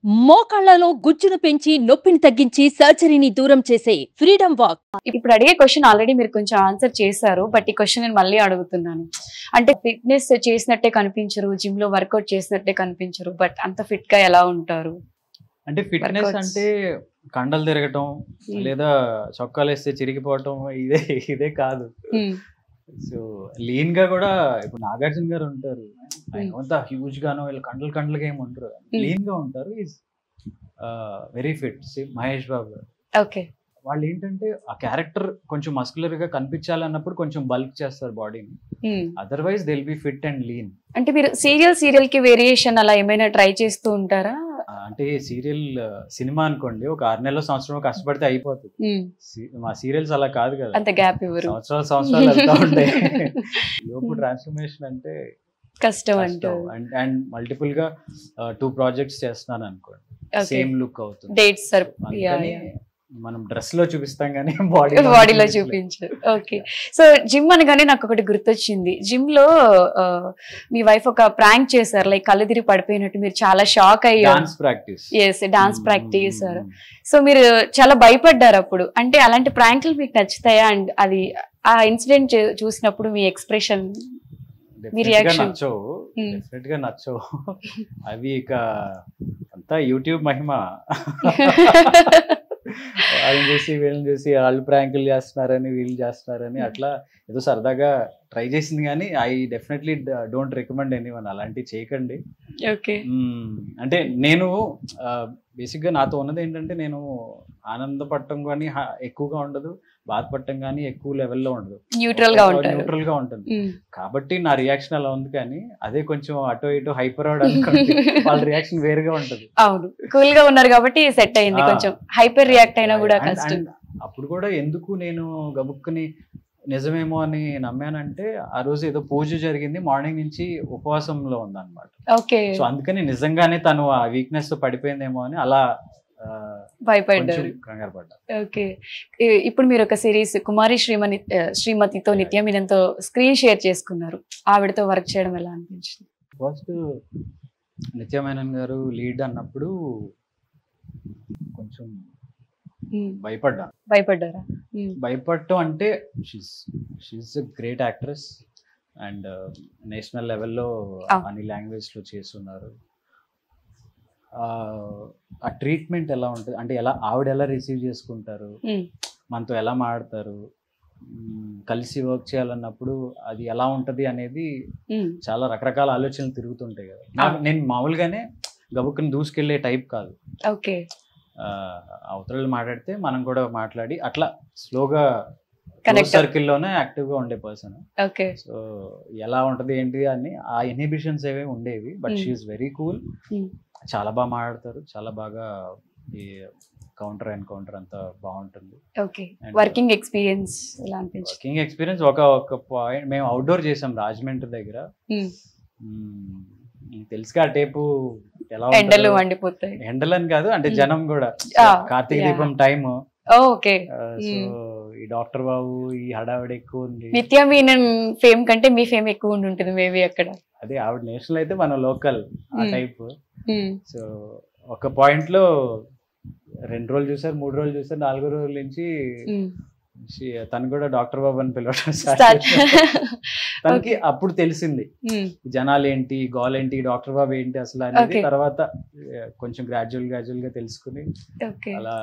మోకాళ్లలో గుజ్జును పెంచి నొప్పిని తగ్గించి సర్జరీని దూరం చేసే ఫ్రీడమ్ వాక్. ఇప్పుడు అడిగే క్వశ్చన్ ఆల్రెడీ మీరు కొంచెం ఆన్సర్ చేశారు, బట్ ఈ క్వశ్చన్ నేను మళ్ళీ అడుగుతున్నాను. అంటే ఫిట్నెస్ చేసినట్టే కనిపించరు, జిమ్ లో వర్కౌట్ చేసినట్టే కనిపించరు, బట్ అంత ఫిట్ గా ఎలా ఉంటారు? అంటే ఫిట్నెస్ అంటే కండలు తిరగటం లేదా చొక్కాలు వేస్తే చిరిగిపోవటం ఇదే కాదు. సో లీన్ గా కూడా ఇప్పుడు నాగార్జున గారు ఉంటారు, ఆయన హ్యూజ్ గాను వీళ్ళు కండలుగా ఏమి ఉంటారు, లీన్ గా ఉంటారు. Is very fit. Mahesh Babu గారు ఓకే, వాళ్ళు ఏంటంటే ఆ క్యారెక్టర్ కొంచెం మస్కులర్ గా కనిపించాలన్నప్పుడు కొంచెం బల్క్ చేస్తారు బాడీని, otherwise they will be fit and lean. అంటే మీరు సీరియల్ కి వేరియేషన్ అలా ఏమైనా ట్రై చేస్తూ ఉంటారా? అంటే సీరియల్ సినిమా అనుకోండి, ఒక 6 నెలల సంవత్సరం కష్టపడితే అయిపోతుంది. మా సీరియల్స్ అలా కాదు కదా, అంత గ్యాప్ ఇవ్వరు, సంవత్సరాలు వెళ్తా ఉంటాయి. లోపు ట్రాన్స్ఫర్మేషన్ అంటే కష్టం. అండ్ మల్టిపుల్ గా 2 ప్రాజెక్ట్స్ చేస్తున్నాను అనుకోండి, సేమ్ లుక్ అవుతుంది. డేట్స్ మనం డ్రెస్ లో చూపిస్తాం కానీ బాడీలో చూపించారు. ఓకే, సో జిమ్ అనగానే నాకు ఒకటి గుర్తొచ్చింది. జిమ్ లో మీ వైఫ్ ఒక ప్రాంక్ చేశారు, లైక్ కళ్ళు తిరిగి పడిపోయినట్టు, మీరు చాలా షాక్ అయ్యారు. Dance practice. సో మీరు చాలా భయపడ్డారు అప్పుడు. అంటే అలాంటి ప్రాంక్లు మీకు నచ్చుతాయా? అండ్ అది ఆ ఇన్సిడెంట్ చూసినప్పుడు మీ ఎక్స్ప్రెషన్, మీ రియాక్షన్? డెఫినెట్ గా నచ్చవు అవి. ఇక అంతా యూట్యూబ్ మహిమ. వాళ్ళని చూసి వీళ్ళని చూసి వాళ్ళు ప్రాంకులు చేస్తున్నారని వీళ్ళు చేస్తున్నారని అట్లా ఏదో సరదాగా ట్రై చేసింది, కానీ I definitely don't recommend anyone అలాంటివి చేయకండి. ఓకే, అంటే నేను బేసిక్గా నాతో ఉన్నది ఏంటంటే, నేను ఆనందపడటం కానీ ఎక్కువగా ఉండదు, బాధపడటం కానీ ఎక్కువ లెవెల్లో ఉండదు, న్యూట్రల్ గా ఉంటుంది. కాబట్టి నా రియాక్షన్ అలా ఉంది. కానీ అదే కొంచెం అటో ఇటో హైపర్ అవుట్ అనుకోండి, వాళ్ళ రియాక్షన్ వేరుగా ఉంటది. అవును, కూల్ గా ఉన్నారు కాబట్టి సెట్ అయింది. కొంచెం హైపర్ రియాక్ట్ అయినా కూడా కష్టం. అప్పుడు కూడా ఎందుకు నేను గబుక్కుని నిజమేమో అని నమ్మానంటే, ఆ రోజు ఏదో పూజ జరిగింది, మార్నింగ్ నుంచి ఉపవాసంలో ఉందన్నమాట. ఓకే, సో అందుకని నిజంగానే తను ఆ వీక్నెస్ తో పడిపోయిందేమో అని అలా భయపడ్డారు, కంగారు పడ్డా. ఓకే, ఇప్పుడు మీరు ఒక సిరీస్ కుమారి శ్రీమతితో నిత్యమీనంతో స్క్రీన్ షేర్ చేసుకున్నారు. ఆవిడతో వర్క్ చేయడం ఎలా అనిపించింది? ఫస్ట్ నిత్యమేనన్ గారు లీడ్ అన్నప్పుడు కొంచెం భయపడ్డారా? భయపడటం అంటే she's a great actress and national లెవెల్లో అన్ని లాంగ్వేజ్ లో చేస్తున్నారు. ఆ ట్రీట్మెంట్ ఎలా ఉంటుంది అంటే, ఆవిడ ఎలా రిసీవ్ చేసుకుంటారు, మనతో ఎలా మాట్లాడతారు, కలిసి వర్క్ చేయాలన్నప్పుడు అది ఎలా ఉంటది అనేది చాలా రకరకాల ఆలోచనలు తిరుగుతుంటాయి కదా. నేను మామూలుగానే గబుక్కుని దూసుకెళ్లే టైప్ కాదు. ఓకే, అవతల మాట్లాడితే మనం కూడా మాట్లాడి అట్లా స్లోగా సర్కిల్లోనే యాక్టివ్ గా ఉండే పర్సన్. ఓకే, సో ఎలా ఉంటది ఏంటి అని ఆ ఇన్హిబిషన్స్ ఏవే ఉండేవి. బట్ షీఈస్ వెరీ కూల్, చాలా బాగా మాట్లాడతారు, చాలా బాగా ఈ కౌంటర్ అండ్ కౌంటర్ అంతా బాగుంటుంది. ఓకే, వర్కింగ్ ఎక్స్పీరియన్స్ ఎలా అనిపించింది? వర్కింగ్ ఎక్స్పీరియన్స్ ఒక పాయింట్ మేము అవుట్డోర్ చేసాం రాజమండ్రి దగ్గర. తెలుసుగా ఆ టేపు ఎలా ఎండలు మండిపోతాయి. ఎండలని కాదు అంటే జనం కూడా, కార్తీక దీపం టైమ్. ఓకే, సో ఈ డాక్టర్ బాబు ఈ హడావిడి ఎక్కువ ఉంది. నిత్యమీనన్ ఫేమ్ కంటే మీ ఫేమ్ ఎక్కువ ఉంటుంది మేబీ అక్కడ. అదే ఆవిడ నేషనల్ అయితే మనం లోకల్ ఆ టైప్. సో ఒక పాయింట్ లో 2 రోజులు చూసారు, 3 రోజులు చూసారు, 4వ రోజుల నుంచి తను కూడా డాక్టర్ బాబు అని పిలవడం తనకి అప్పుడు తెలిసింది జనాలు ఏంటి, గోల్ ఏంటి, డాక్టర్ బాబు ఏంటి అసలు అనేది. తర్వాత కొంచెం గ్రాడ్యువల్ గా తెలుసుకుని అలా.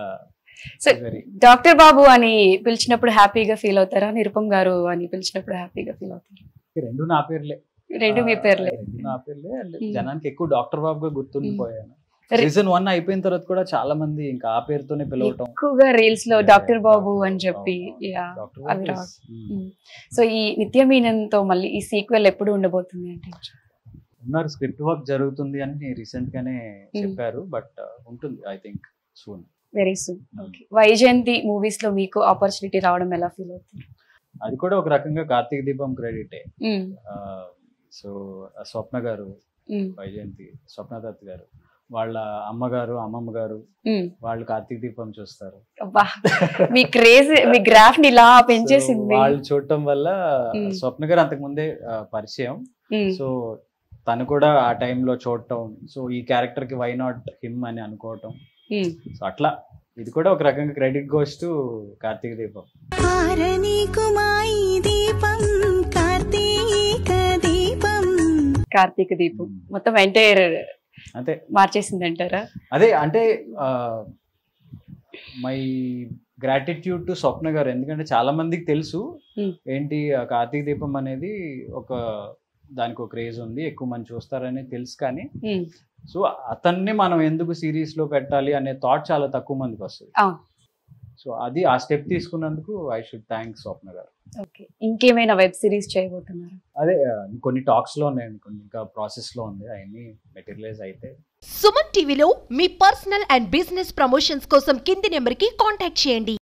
డాక్టర్ బాబు అని పిలిచినప్పుడు హ్యాపీగా ఫీల్ అవుతారా? నిరుపమ్ గారు అని పిలిచినప్పుడు హ్యాపీగా ఫీల్ అవుతారా? రెండు నా పేర్లే. రెండు మీ పేర్లే. నా పేర్లే. జనానికి ఎక్కువ డాక్టర్ బాబుగా గుర్తుండిపోయాను. సీజన్ 1 అయిపోయిన తర్వాత కూడా చాలా మంది ఇంకా ఆ పేరుతోనే పిలవటం, ఎక్కువగా రీల్స్ లో డాక్టర్ బాబు అని చెప్పి. సో ఈ నిత్యమీనన్తో మళ్ళీ ఈ సీక్వెల్ ఎప్పుడు ఉండబోతుంది అంటే? ఉన్నారు, స్క్రిప్ట్ వర్క్ జరుగుతుంది అని రీసెంట్ గానే చెప్పారు, బట్ ఉంటుంది I think soon, very soon. Okay, Vyjayanthi movies లో మీకు ఆపర్చునిటీ రావడం ఎలా ఫీల్ అవుతుంది? అది కూడా ఒక రకంగా కార్తీక దీపం క్రెడిటే. సో స్వప్న గారు, వైజయంతి స్వప్న దత్ గారు, వాళ్ళ అమ్మగారు అమ్మమ్మ గారు వాళ్ళు కార్తీక దీపం చూస్తారు. మీ క్రేజ్, మీ గ్రాఫ్ ని ఇలా పెంచేసింది. వాళ్ళు చూడటం వల్ల స్వప్న గారు అంతకు ముందే పరిచయం. సో తను కూడా ఆ టైంలో చూడటం, సో ఈ క్యారెక్టర్కి వై నాట్ హిమ్ అని అనుకోవటం, సో అట్లా ఇది కూడా ఒక రకంగా క్రెడిట్ గోస్ టు కార్తీక దీపం. కార్తీక దీపం మొత్తం ఎంటైర్ అంతే మార్చేసింది అంటారా? అదే అంటే మై గ్రాటిట్యూడ్ టు స్వప్న గారు, ఎందుకంటే చాలా మందికి తెలుసు ఏంటి కార్తీక దీపం అనేది ఒక దానికి ఒక క్రేజ్ ఉంది, ఎక్కువ మంది చూస్తారని తెలుసు, కానీ సో అతన్ని మనం ఎందుకు సిరీస్ లో పెట్టాలి అనే థాట్ చాలా తక్కువ మందికి వస్తుంది. సో అది ఆ స్టెప్ తీసుకున్నందుకు ఐ షుడ్ థ్యాంక్ స్వప్న గారు. ఓకే, ఇంకేమైనా వెబ్ సిరీస్ చేయబోతున్నారు? అదే కొన్ని టాక్స్ లో ఉన్నాయండి, కొన్ని ఇంకా ప్రాసెస్ లో ఉంది, అవన్నీ మెటీరియలైజ్ అయితే. సుమన్ టీవీలో మీ పర్సనల్ అండ్ బిజినెస్ ప్రమోషన్స్ కోసం కింది నెంబర్ కి కాంటాక్ట్ చేయండి.